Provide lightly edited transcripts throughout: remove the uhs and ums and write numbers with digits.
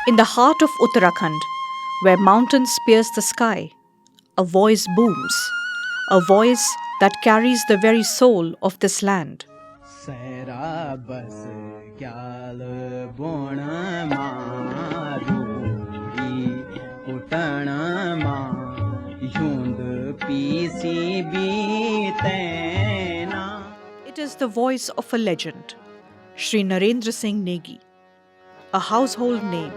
In the heart of Uttarakhand, where mountains pierce the sky, a voice booms, a voice that carries the very soul of this land. सहरा बस ग्याल बोण मारूड़ी कुटण मा युंद PC बीतेना. It is the voice of a legend, Sri Narendra Singh Negi, a household name,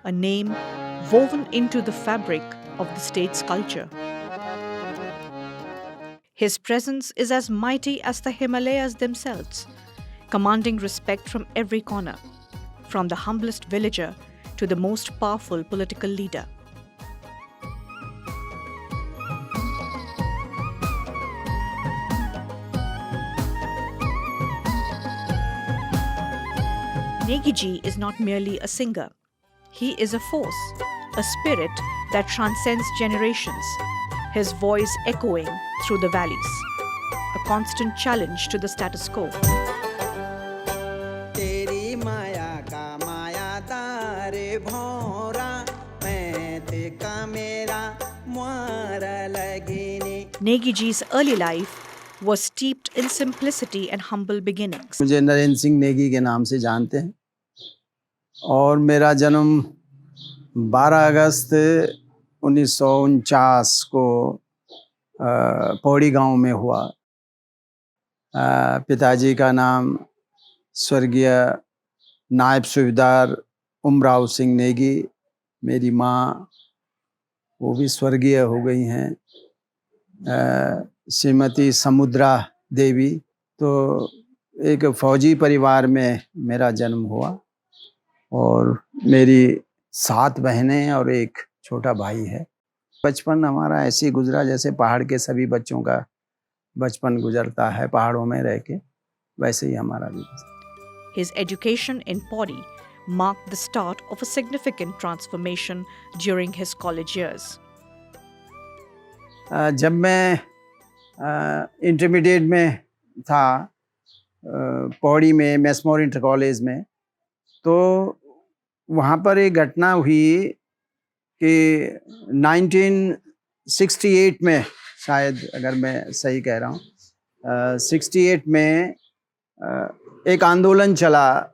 a name woven into the fabric of the state's culture. His presence is as mighty as the Himalayas themselves, commanding respect from every corner, from the humblest villager to the most powerful political leader. Negiji is not merely a singer. He is a force, a spirit that transcends generations, his voice echoing through the valleys, a constant challenge to the status quo. तेरी माया का मायादार भौरा पैंत का मेरा मुआरा लगीनी. Negiji's early life was steeped in simplicity and humble beginnings. मुझे नरेंद्र सिंह नेगी के नाम से जानते हैं और मेरा जन्म 12 अगस्त 1949 को पौड़ी गांव में हुआ. पिताजी का नाम स्वर्गीय नायब सूबेदार उमराव सिंह नेगी, मेरी माँ वो भी स्वर्गीय हो गई हैं, श्रीमती समुद्रा देवी. तो एक फौजी परिवार में मेरा जन्म हुआ और मेरी 7 बहनें और एक छोटा भाई है. बचपन हमारा ऐसे ही गुजरा जैसे पहाड़ के सभी बच्चों का बचपन गुजरता है पहाड़ों में रह के, वैसे ही हमारा भी. His education in Pauri marked the start of a significant transformation during his college years. जब मैं इंटरमीडिएट में था पौड़ी में मैसमोर इंटर कॉलेज में, तो वहाँ पर एक घटना हुई कि 1968 में, शायद अगर मैं सही कह रहा हूँ, 68 में एक आंदोलन चला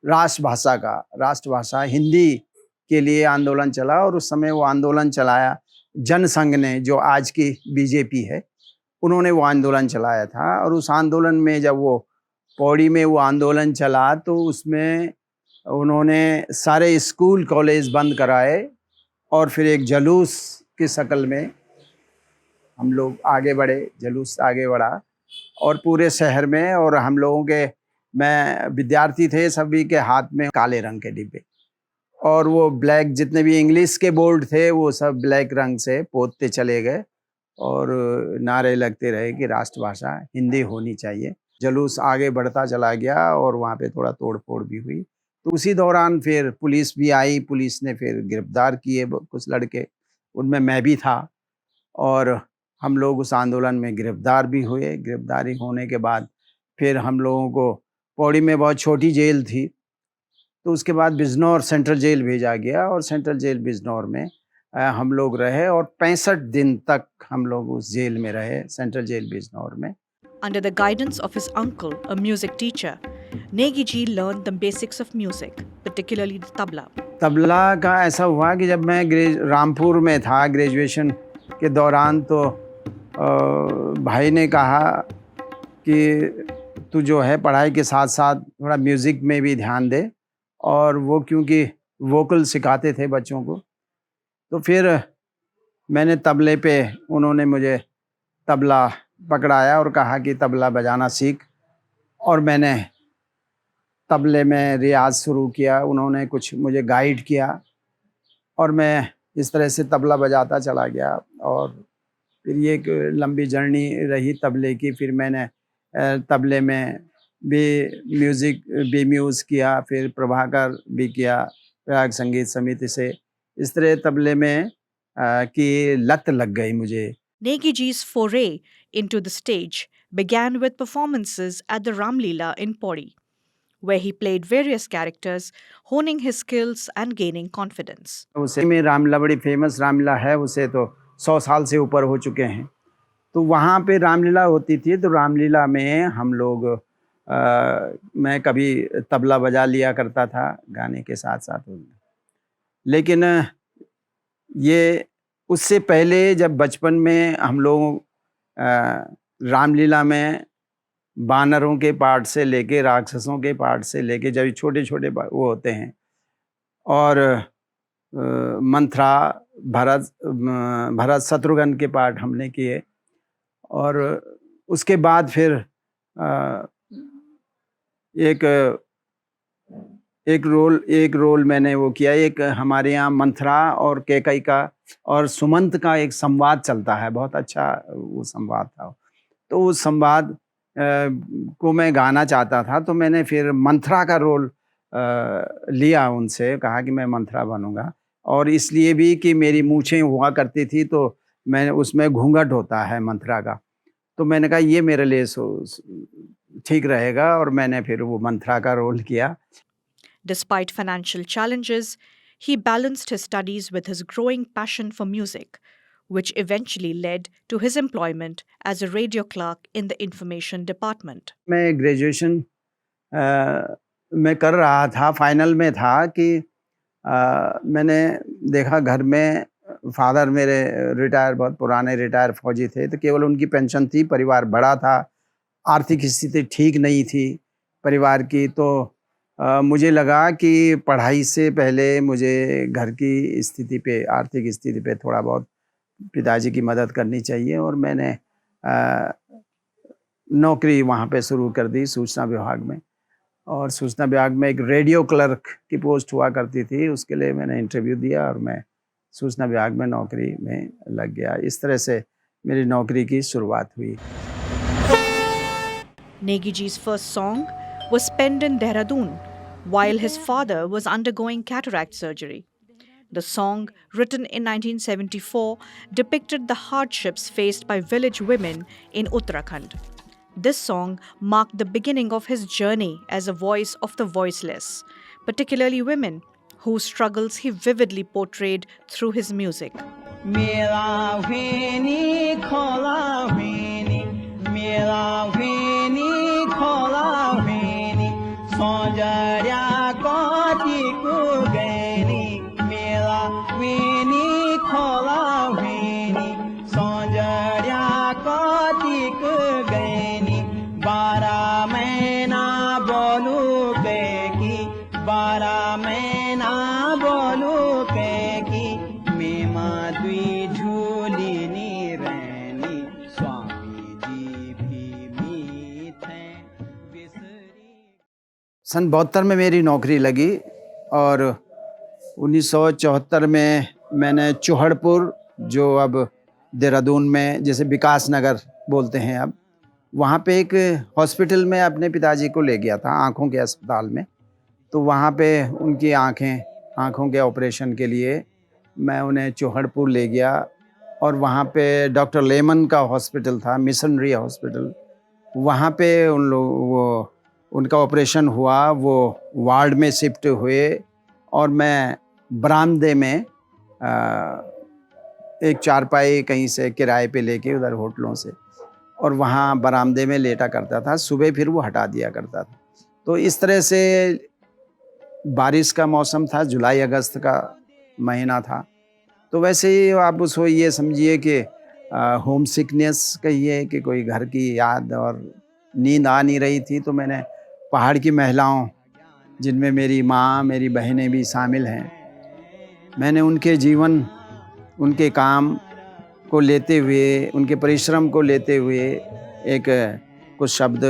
राष्ट्रभाषा हिंदी के लिए आंदोलन चला. और उस समय वो आंदोलन चलाया जनसंघ ने, जो आज की बीजेपी है, उन्होंने वो आंदोलन चलाया था. और उस आंदोलन में जब वो पौड़ी में वो आंदोलन चला तो उसमें उन्होंने सारे स्कूल कॉलेज बंद कराए और फिर एक जुलूस की शक्ल में हम लोग आगे बढ़े. जुलूस आगे बढ़ा और पूरे शहर में, और हम लोगों के, मैं विद्यार्थी थे, सभी के हाथ में काले रंग के डिब्बे और वो ब्लैक, जितने भी इंग्लिश के बोर्ड थे वो सब ब्लैक रंग से पोतते चले गए और नारे लगते रहे कि राष्ट्रभाषा हिंदी होनी चाहिए. जुलूस आगे बढ़ता चला गया और वहाँ पे थोड़ा तोड़ फोड़ भी हुई. तो उसी दौरान फिर पुलिस भी आई. पुलिस ने फिर गिरफ्तार किए कुछ लड़के, उनमें मैं भी था, और हम लोग उस आंदोलन में गिरफ्तार भी हुए. गिरफ्तारी होने के बाद फिर हम लोगों को पौड़ी में बहुत छोटी जेल थी, तो उसके बाद बिजनौर सेंट्रल जेल भेजा गया और सेंट्रल जेल बिजनौर में हम लोग रहे और 65 दिन तक हम लोग उस जेल में रहे, सेंट्रल जेल बिजनौर में. Under the guidance of his uncle, a music teacher, Negiji learned the basics of music, particularly the tabla. Tabla का ऐसा हुआ कि जब मैं रामपुर में था ग्रेजुएशन के दौरान, तो भाई ने कहा कि तू जो है पढ़ाई के साथ साथ थोड़ा म्यूज़िक में भी ध्यान दे. और वो क्योंकि वोकल सिखाते थे बच्चों को, तो फिर मैंने तबले पे, उन्होंने मुझे तबला पकड़ाया और कहा कि तबला बजाना सीख. और मैंने तबले में रियाज शुरू किया. उन्होंने कुछ मुझे गाइड किया और मैं इस तरह से तबला बजाता चला गया. और फिर ये एक लंबी जर्नी रही तबले की. फिर मैंने तबले में भी म्यूज़ किया, फिर प्रभाकर भी किया प्रयाग संगीत समिति से. इस तरह तबले में की लत लग गई मुझे. Negiji's foray into the stage began with performances at the Ramlila in Pauri, where he played various characters, honing his skills and gaining confidence. उसे में रामलीला बड़ी फेमस रामलीला है, उसे तो 100 साल से ऊपर हो चुके हैं। तो वहाँ पे रामलीला होती थी, तो रामलीला में हम लोग मैं कभी तबला बजा लिया करता था गाने के साथ साथ। लेकिन ये उससे पहले जब बचपन में हम लोग रामलीला में बानरों के पार्ट से लेके राक्षसों के पार्ट से लेके जब छोटे छोटे वो होते हैं, और मंथरा भरत शत्रुघ्न के पार्ट हमने किए। और उसके बाद फिर एक रोल मैंने वो किया। एक हमारे यहाँ मंथरा और कैकई का और सुमंत का एक संवाद चलता है, बहुत अच्छा वो संवाद था। तो उस संवाद को मैं गाना चाहता था, तो मैंने फिर मंथरा का रोल लिया, उनसे कहा कि मैं मंथरा बनूंगा। और इसलिए भी कि मेरी मूछें हुआ करती थी, तो मैं उसमें घूंघट होता है मंथरा का, तो मैंने कहा ये मेरे लिए ठीक रहेगा, और मैंने फिर वो मंथरा का रोल किया। Despite financial challenges, he balanced his studies with his growing passion for music, which eventually led to his employment as a radio clerk in the information department. मैं ग्रेजुएशन मैं कर रहा था, फाइनल में था कि मैंने देखा घर में फादर मेरे रिटायर, बहुत पुराने रिटायर फौजी थे, तो केवल उनकी पेंशन थी, परिवार बड़ा था, आर्थिक स्थिति ठीक नहीं थी परिवार की। तो मुझे लगा कि पढ़ाई से पहले मुझे घर की स्थिति पे, आर्थिक स्थिति पे थोड़ा बहुत पिताजी की मदद करनी चाहिए। और मैंने नौकरी वहाँ पे शुरू कर दी सूचना विभाग में। और सूचना विभाग में एक रेडियो क्लर्क की पोस्ट हुआ करती थी, उसके लिए मैंने इंटरव्यू दिया और मैं सूचना विभाग में नौकरी में लग गया। इस तरह से मेरी नौकरी की शुरुआत हुई। Negi ji's first song was penned in Dehradun while his father was undergoing cataract surgery. The song, written in 1974, depicted the hardships faced by village women in Uttarakhand. This song marked the beginning of his journey as a voice of the voiceless, particularly women, whose struggles he vividly portrayed through his music. सन 72 में मेरी नौकरी लगी और 1974 में मैंने चौहड़पुर, जो अब देहरादून में जैसे विकास नगर बोलते हैं अब, वहाँ पे एक हॉस्पिटल में अपने पिताजी को ले गया था, आँखों के अस्पताल में। तो वहाँ पे उनकी आँखों के ऑपरेशन के लिए मैं उन्हें चौहड़पुर ले गया। और वहाँ पे डॉक्टर लेमन का हॉस्पिटल था, मिशनरी हॉस्पिटल, वहाँ पे उनका ऑपरेशन हुआ। वो वार्ड में शिफ्ट हुए और मैं बरामदे में एक चारपाई कहीं से किराए पे लेके उधर होटलों से, और वहाँ बरामदे में लेटा करता था। सुबह फिर वो हटा दिया करता था। तो इस तरह से बारिश का मौसम था, जुलाई अगस्त का महीना था। तो वैसे ही आप उसको ये समझिए कि होम सिकनेस कहिए कि कोई घर की याद, और नींद आ नहीं रही थी। तो मैंने पहाड़ की महिलाओं, जिनमें मेरी माँ, मेरी बहनें भी शामिल हैं, मैंने उनके जीवन, उनके काम को लेते हुए, उनके परिश्रम को लेते हुए एक कुछ शब्द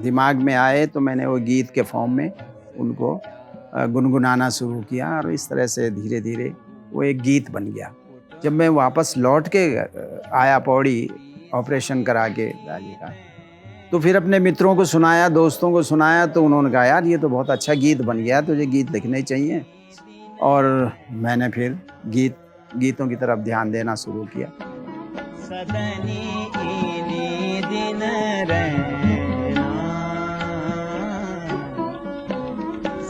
दिमाग में आए, तो मैंने वो गीत के फॉर्म में उनको गुनगुनाना शुरू किया। और इस तरह से धीरे धीरे वो एक गीत बन गया। जब मैं वापस लौट के आया पौड़ी ऑपरेशन करा के दादी का, तो फिर अपने मित्रों को सुनाया, दोस्तों को सुनाया, तो उन्होंने कहा यार ये तो बहुत अच्छा गीत बन गया, तुझे गीत लिखने चाहिए। और मैंने फिर गीतों की तरफ ध्यान देना शुरू किया।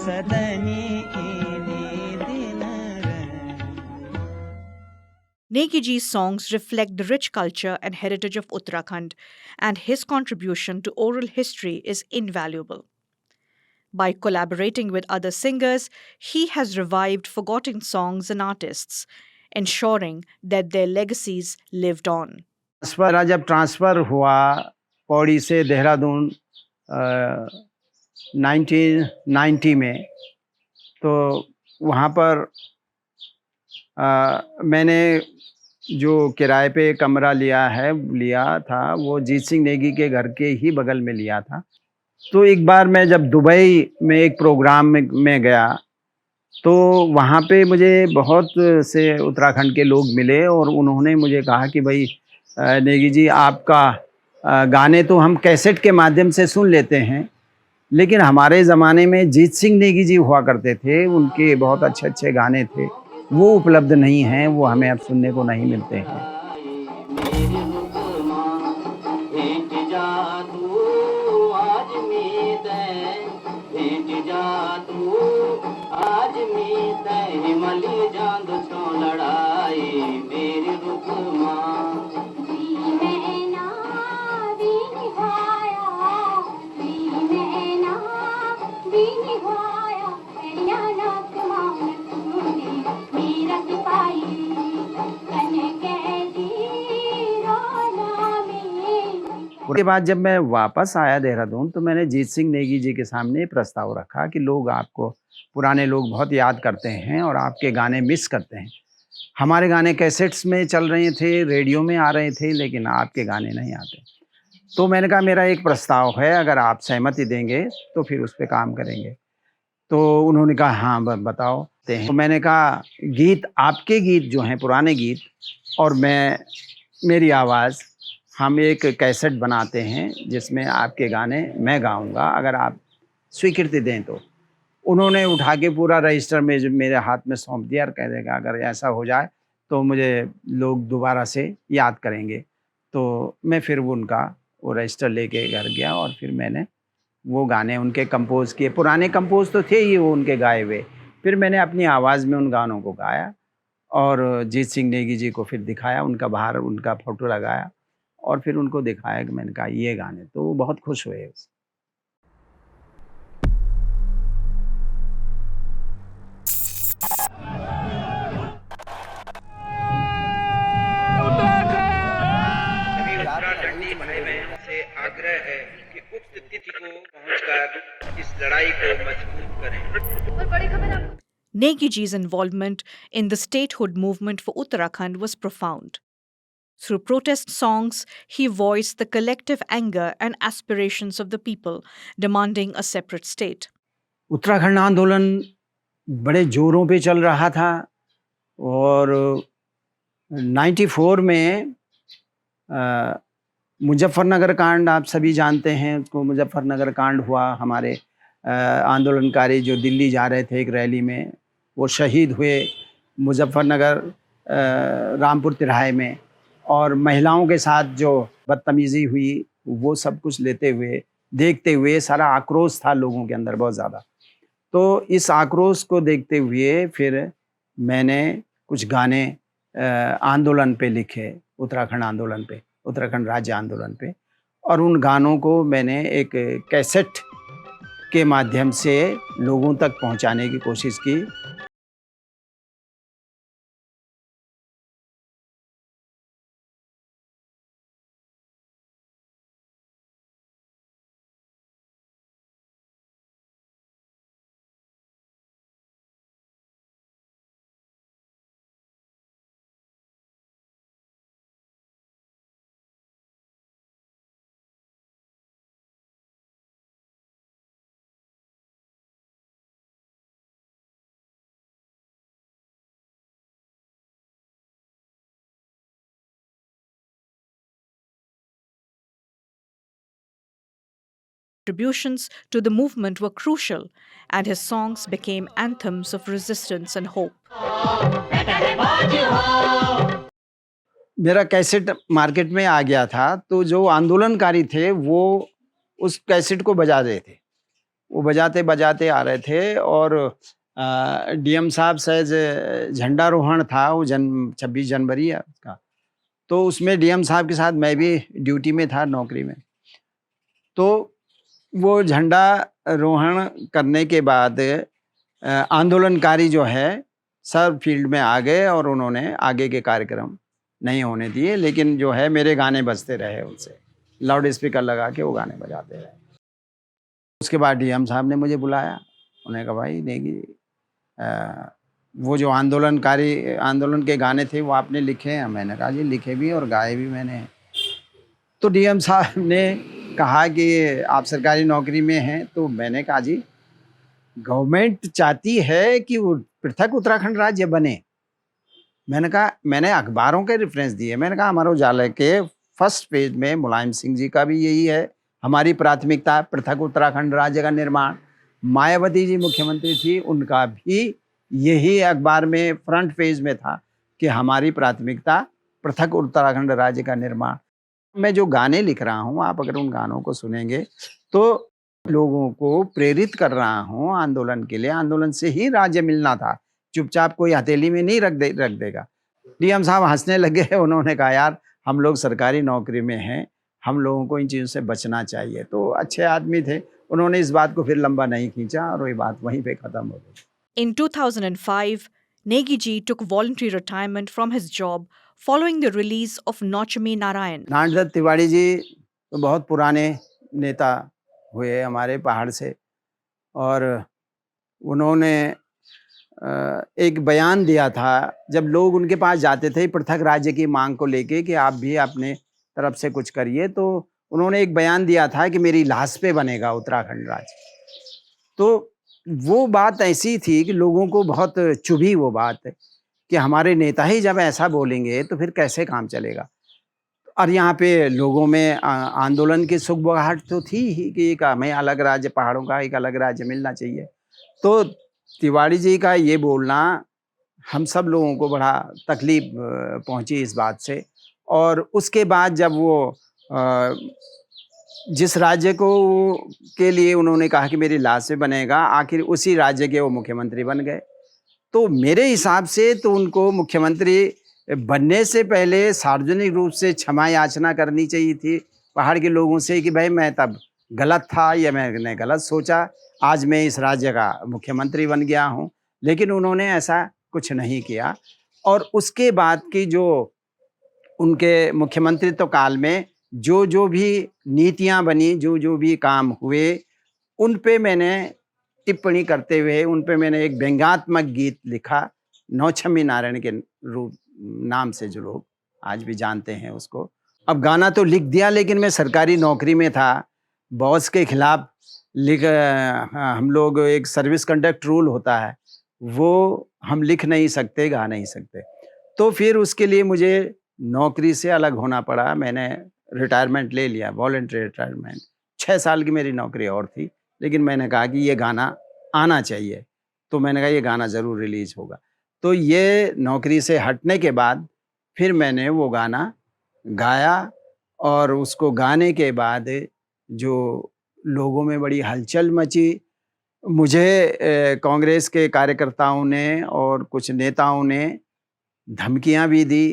सदनी इनी दिन Negi Ji's songs reflect the rich culture and heritage of Uttarakhand, and his contribution to oral history is invaluable. By collaborating with other singers, he has revived forgotten songs and artists, ensuring that their legacies lived on. मेरा जब transfer हुआ पौड़ी से देहरादून 1990 में, तो वहाँ पर मैंने जो किराए पे कमरा लिया था वो जीत सिंह नेगी के घर के ही बगल में लिया था। तो एक बार मैं जब दुबई में एक प्रोग्राम में गया तो वहाँ पे मुझे बहुत से उत्तराखंड के लोग मिले और उन्होंने मुझे कहा कि भाई नेगी जी, आपका गाने तो हम कैसेट के माध्यम से सुन लेते हैं, लेकिन हमारे ज़माने में जीत सिंह नेगी जी हुआ करते थे, उनके बहुत अच्छे अच्छे गाने थे, वो उपलब्ध नहीं हैं, वो हमें अब सुनने को नहीं मिलते हैं। उसके बाद जब मैं वापस आया देहरादून तो मैंने जीत सिंह नेगी जी के सामने प्रस्ताव रखा कि लोग आपको, पुराने लोग बहुत याद करते हैं और आपके गाने मिस करते हैं। हमारे गाने कैसेट्स में चल रहे थे, रेडियो में आ रहे थे, लेकिन आपके गाने नहीं आते। तो मैंने कहा मेरा एक प्रस्ताव है, अगर आप सहमति देंगे तो फिर उस पर काम करेंगे। तो उन्होंने कहा हाँ बताओ। तो मैंने कहा गीत, आपके गीत जो हैं पुराने गीत और मेरी आवाज़, हम एक कैसेट बनाते हैं जिसमें आपके गाने मैं गाऊंगा, अगर आप स्वीकृति दें तो। उन्होंने उठा के पूरा रजिस्टर में जो मेरे हाथ में सौंप दिया और कह देगा अगर ऐसा हो जाए तो मुझे लोग दोबारा से याद करेंगे। तो मैं फिर वो रजिस्टर लेके घर गया और फिर मैंने वो गाने उनके कंपोज़ किए। पुराने कंपोज़ तो थे ही वो उनके गाए हुए, फिर मैंने अपनी आवाज़ में उन गानों को गाया और जीत सिंह नेगी जी को फिर दिखाया, उनका बाहर उनका फ़ोटो लगाया और फिर उनको दिखाया कि मैंने कहा ये गाने, तो वो बहुत खुश हुए उससे। से आग्रह है कि उक्त तिथि को पहुंचकर इस लड़ाई को मजबूत करें। Negi Ji's involvement in the statehood movement for Uttarakhand was profound. Through protest songs, he voiced the collective anger and aspirations of the people demanding a separate state. Uttarakhand आंदोलन बड़े जोरों पे चल रहा था और 94 में मुजफ्फरनगर कांड आप सभी जानते हैं, उसको मुजफ्फरनगर कांड हुआ। हमारे आंदोलनकारी जो दिल्ली जा रहे थे एक रैली में, वो शहीद हुए मुजफ्फरनगर रामपुर तिराहे में, और महिलाओं के साथ जो बदतमीज़ी हुई वो सब कुछ देखते हुए सारा आक्रोश था लोगों के अंदर बहुत ज़्यादा। तो इस आक्रोश को देखते हुए फिर मैंने कुछ गाने आंदोलन पे लिखे, उत्तराखंड राज्य आंदोलन पे, और उन गानों को मैंने एक कैसेट के माध्यम से लोगों तक पहुंचाने की कोशिश की। Contributions to the movement were crucial, and his songs became anthems of resistance and hope. मेरा कैसेट मार्केट में आ गया था, तो जो आंदोलनकारी थे वो उस कैसेट को बजा रहे थे। वो बजाते बजाते आ रहे थे और डीएम साहब शायद झंडारोहण था, वो 26 जनवरी है उसका, तो उसमें डीएम साहब के साथ मैं भी ड्यूटी में था, नौकरी में। तो वो झंडारोहण करने के बाद आंदोलनकारी जो है सब फील्ड में आ गए और उन्होंने आगे के कार्यक्रम नहीं होने दिए, लेकिन जो है मेरे गाने बजते रहे, उनसे लाउड स्पीकर लगा के वो गाने बजाते रहे। उसके बाद डीएम साहब ने मुझे बुलाया, उन्होंने कहा भाई नेगी वो जो आंदोलन के गाने थे वो आपने लिखे हैं? मैंने कहा जी लिखे भी और गाए भी मैंने हैं। तो डीएम साहब ने कहा कि आप सरकारी नौकरी में हैं, तो मैंने कहा जी गवर्नमेंट चाहती है कि वो पृथक उत्तराखंड राज्य बने। मैंने कहा, मैंने अखबारों के रेफरेंस दिए, मैंने कहा अमर उजाला के फर्स्ट पेज में मुलायम सिंह जी का भी यही है, हमारी प्राथमिकता पृथक उत्तराखंड राज्य का निर्माण। मायावती जी मुख्यमंत्री थी, उनका भी यही अखबार में फ्रंट पेज में था कि हमारी प्राथमिकता पृथक उत्तराखंड राज्य का निर्माण। मैं जो गाने लिख रहा हूँ, आप अगर उन गानों को सुनेंगे तो लोगों को प्रेरित कर रहा हूँ आंदोलन के लिए। आंदोलन से ही राज्य मिलना था, चुपचाप कोई हथेली में नहीं रख देगा। डीएम साहब हंसने लगे, उन्होंने कहा यार हम लोग सरकारी नौकरी में हैं, हम लोगों को इन चीज़ों से बचना चाहिए। तो अच्छे आदमी थे, उन्होंने इस बात को फिर लंबा नहीं खींचा और वही बात वहीं पे ख़त्म हो गई। In 2005, Negi ji took voluntary retirement from his job following the release of Nochami Narayan. नाथ तिवारी जी तो बहुत पुराने नेता हुए हमारे पहाड़ से, और उन्होंने एक बयान दिया था जब लोग उनके पास जाते थे पृथक राज्य की मांग को लेके कि आप भी अपने तरफ से कुछ करिए, तो उन्होंने एक बयान दिया था कि मेरी लाश पे बनेगा उत्तराखंड राज्य। तो वो बात ऐसी थी कि लोगों को बहुत चुभी वो बात कि हमारे नेता ही जब ऐसा बोलेंगे तो फिर कैसे काम चलेगा। और यहाँ पे लोगों में आंदोलन की सुगबुगाहट तो थी ही कि एक हमें अलग राज्य, पहाड़ों का एक अलग राज्य मिलना चाहिए। तो तिवारी जी का ये बोलना हम सब लोगों को बड़ा तकलीफ पहुंची इस बात से। और उसके बाद जब वो जिस राज्य को के लिए उन्होंने कहा कि मेरी लाश से बनेगा, आखिर उसी राज्य के वो मुख्यमंत्री बन गए। तो मेरे हिसाब से तो उनको मुख्यमंत्री बनने से पहले सार्वजनिक रूप से क्षमा याचना करनी चाहिए थी पहाड़ के लोगों से कि भाई मैं तब गलत था या मैंने गलत सोचा, आज मैं इस राज्य का मुख्यमंत्री बन गया हूँ। लेकिन उन्होंने ऐसा कुछ नहीं किया। और उसके बाद की जो उनके मुख्यमंत्रित्व काल में जो भी नीतियाँ बनी, जो भी काम हुए, उन पे मैंने टिप्पणी करते हुए उन पे मैंने एक व्यंग्यात्मक गीत लिखा, नौछमी नारायण के रूप नाम से जो लोग आज भी जानते हैं उसको। अब गाना तो लिख दिया, लेकिन मैं सरकारी नौकरी में था, बॉस के खिलाफ हम लोग एक सर्विस कंडक्ट रूल होता है, वो हम लिख नहीं सकते, गा नहीं सकते। तो फिर उसके लिए मुझे नौकरी से अलग होना पड़ा। मैंने रिटायरमेंट ले लिया, वॉलंटरी रिटायरमेंट। 6 साल की मेरी नौकरी और थी, लेकिन मैंने कहा कि ये गाना आना चाहिए, तो मैंने कहा ये गाना ज़रूर रिलीज़ होगा। तो ये नौकरी से हटने के बाद फिर मैंने वो गाना गाया, और उसको गाने के बाद जो लोगों में बड़ी हलचल मची। मुझे कांग्रेस के कार्यकर्ताओं ने और कुछ नेताओं ने धमकियां भी दी,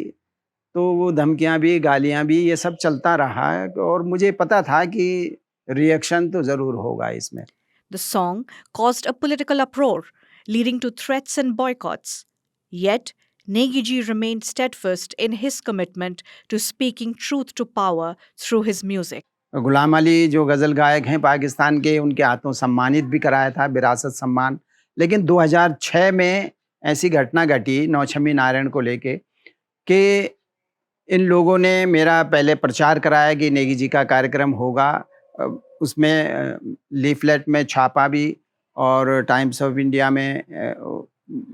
तो वो धमकियां भी, गालियां भी, ये सब चलता रहा, और मुझे पता था कि रिएक्शन तो ज़रूर होगा इसमें। The song caused a political uproar, leading to threats and boycotts. Yet, Negi ji remained steadfast in his commitment to speaking truth to power through his music. Ghulam Ali जो गज़ल गायक हैं पाकिस्तान के, उनके हाथों सम्मानित भी कराया था, विरासत सम्मान। लेकिन 2006 में ऐसी घटना घटी नौछमी नारायण को लेके कि इन लोगों ने मेरा पहले प्रचार कराया कि नेगी जी का कार्यक्रम होगा। उसमें लीफलेट में छापा भी और टाइम्स ऑफ इंडिया में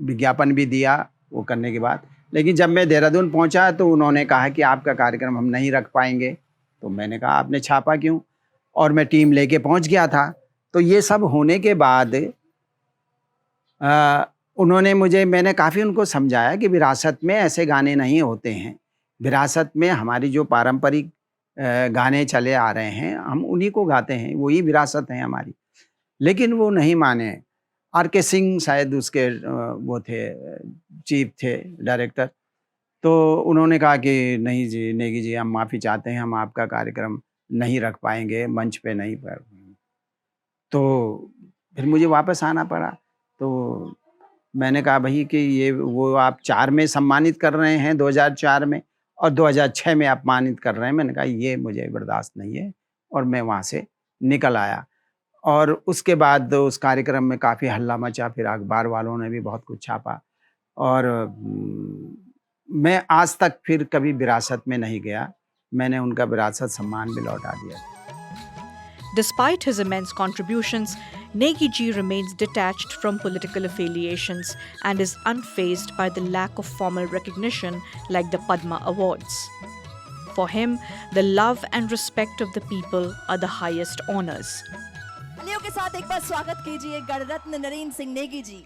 विज्ञापन भी दिया वो करने के बाद। लेकिन जब मैं देहरादून पहुंचा तो उन्होंने कहा कि आपका कार्यक्रम हम नहीं रख पाएंगे। तो मैंने कहा आपने छापा क्यों? और मैं टीम लेके पहुंच गया था। तो ये सब होने के बाद मैंने काफ़ी उनको समझाया कि विरासत में ऐसे गाने नहीं होते हैं। विरासत में हमारी जो पारंपरिक गाने चले आ रहे हैं, हम उन्हीं को गाते हैं, वही विरासत है हमारी। लेकिन वो नहीं माने। आर.के. सिंह शायद उसके वो थे, चीफ थे, डायरेक्टर। तो उन्होंने कहा कि नहीं जी, नेगी जी, हम माफ़ी चाहते हैं, हम आपका कार्यक्रम नहीं रख पाएंगे, मंच पे नहीं पर। तो फिर मुझे वापस आना पड़ा। तो मैंने कहा भई कि ये वो आप 4 में सम्मानित कर रहे हैं, 2004 में, और 2006 में अपमानित कर रहे हैं। मैंने कहा ये मुझे बर्दाश्त नहीं है, और मैं वहाँ से निकल आया। और उसके बाद उस कार्यक्रम में काफ़ी हल्ला मचा, फिर अखबार वालों ने भी बहुत कुछ छापा, और मैं आज तक फिर कभी विरासत में नहीं गया। मैंने उनका विरासत सम्मान भी लौटा दिया। Despite his immense contributions, Negi ji remains detached from political affiliations and is unfazed by the lack of formal recognition like the Padma Awards. For him, the love and respect of the people are the highest honors. तालियों के साथ एक बार स्वागत कीजिए गणरत्न नरेंद्र सिंह नेगी जी।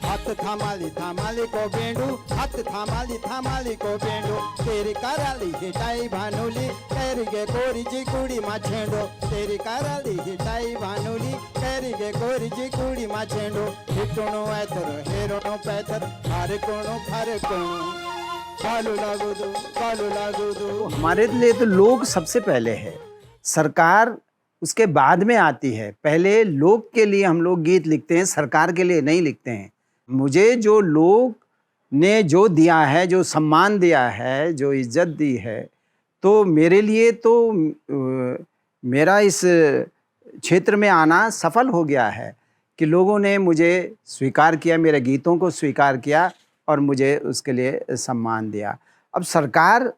हाथ थामाली को बेंडू, हाथ थामाली को बेंडू, तेरी कराली हिटाई भानुली, तेरी गोरी जी कुड़ी मा छेंडो, तेरी कराली हिटाई भानुली, तेरी गोरी जी कुड़ी मा छेंडो, हिटोनो ऐतरो हेरोनो पैथर, हारे कोनो कालू लागू दो। हमारे लिए तो लोग सबसे पहले है, सरकार उसके बाद में आती है। पहले लोग के लिए हम लोग गीत लिखते हैं, सरकार के लिए नहीं लिखते हैं। मुझे जो लोग ने जो दिया है, जो सम्मान दिया है, जो इज्जत दी है, तो मेरे लिए तो मेरा इस क्षेत्र में आना सफल हो गया है कि लोगों ने मुझे स्वीकार किया, मेरे गीतों को स्वीकार किया और मुझे उसके लिए सम्मान दिया। अब सरकार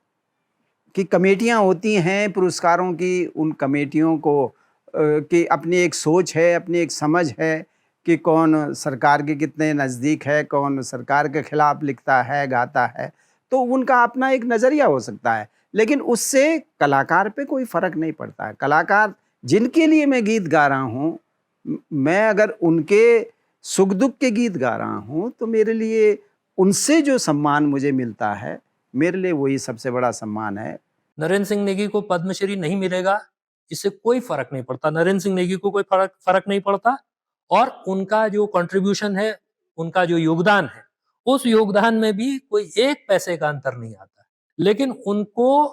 की कमेटियां होती हैं पुरस्कारों की, उन कमेटियों को की अपनी एक सोच है, अपनी एक समझ है कि कौन सरकार के कितने नज़दीक है, कौन सरकार के खिलाफ लिखता है, गाता है, तो उनका अपना एक नज़रिया हो सकता है। लेकिन उससे कलाकार पे कोई फ़र्क नहीं पड़ता है। कलाकार जिनके लिए मैं गीत गा रहा हूँ, मैं अगर उनके सुख दुख के गीत गा रहा हूँ, तो मेरे लिए उनसे जो सम्मान मुझे मिलता है, मेरे लिए वही सबसे बड़ा सम्मान है। नरेंद्र सिंह नेगी को पद्मश्री नहीं मिलेगा, इससे कोई फर्क नहीं पड़ता। नरेंद्र सिंह नेगी को कोई फर्क नहीं पड़ता, और उनका जो कंट्रीब्यूशन है, उनका जो योगदान है, उस योगदान में भी कोई एक पैसे का अंतर नहीं आता। लेकिन उनको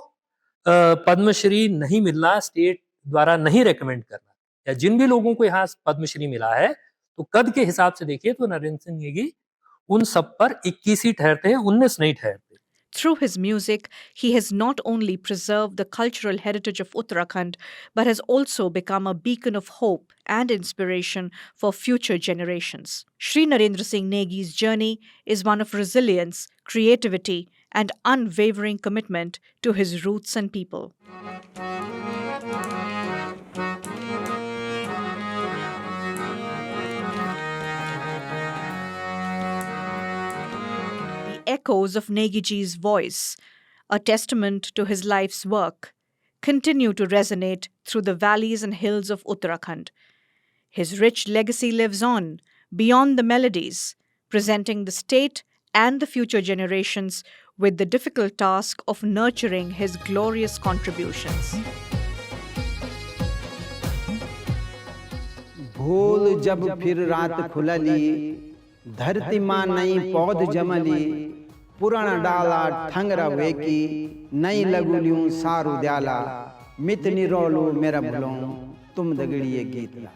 पद्मश्री नहीं मिलना, स्टेट द्वारा नहीं रेकमेंड करना, या जिन भी लोगों को यहाँ पद्मश्री मिला है, तो कद के हिसाब से देखिए तो नरेंद्र सिंह नेगी उन सब पर 21 ही ठहरते हैं, 19 नहीं ठहरते। Through his music, he has not only preserved the cultural heritage of Uttarakhand, but has also become a beacon of hope and inspiration for future generations. Shri Narendra Singh Negi's journey is one of resilience, creativity, and unwavering commitment to his roots and people. Echoes of Negi ji's voice, a testament to his life's work, continue to resonate through the valleys and hills of Uttarakhand. His rich legacy lives on beyond the melodies, presenting the state and the future generations with the difficult task of nurturing his glorious contributions. भूल जब फिर रात खुलली, धरती माँ नई पौध जमली, पुराना डाला ठंगरा वेकी, नई लगुलियों सारू द्याला, मित निरोलू मेरा भुलों, तुम दगड़िए गीत ला।